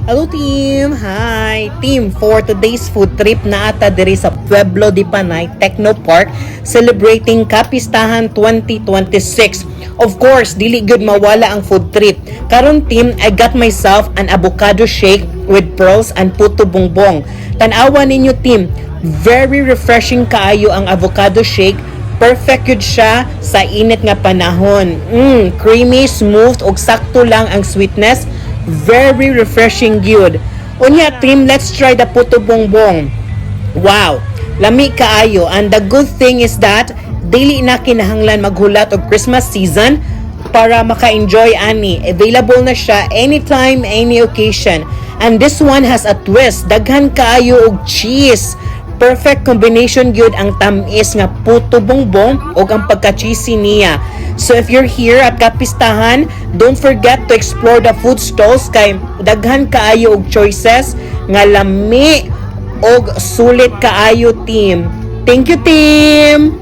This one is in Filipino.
Hello team! Hi! Team, for today's food trip na ata diri sa Pueblo de Panay Techno Park celebrating Kapistahan 2026. Of course, dili good mawala ang food trip. Karon team, I got myself an avocado shake with pearls and puto bongbong. Tanawa ninyo team, very refreshing kaayo ang avocado shake. Perfect yun siya sa init nga panahon. Creamy, smooth, ug sakto lang ang sweetness. Very refreshing good. Unya team, let's try the puto bongbong. Wow, lami kaayo. And the good thing is that daily na kinahanglan maghulat og Christmas season para maka-enjoy ani. Available na siya anytime, any occasion. And this one has a twist. Daghan kaayo og cheese. Perfect combination gyud ang tamis nga puto bongbong ug ang pagka-cheesy niya. So if you're here at Kapistahan, don't forget to explore the food stalls kay daghan kaayo og choices nga lami og sulit kaayo team. Thank you team.